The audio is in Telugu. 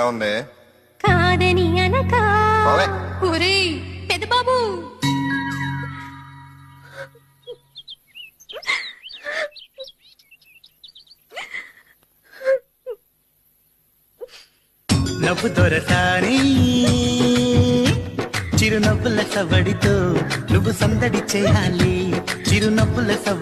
ఉంది కాదని అనక పోవే. ఒరేయ్ పెద్ద బాబు నవ్వు దొరసాని చిరునవ్వుల సవడితో నువ్వు సందడి చేయాలి చిరునవ్వుల సవడి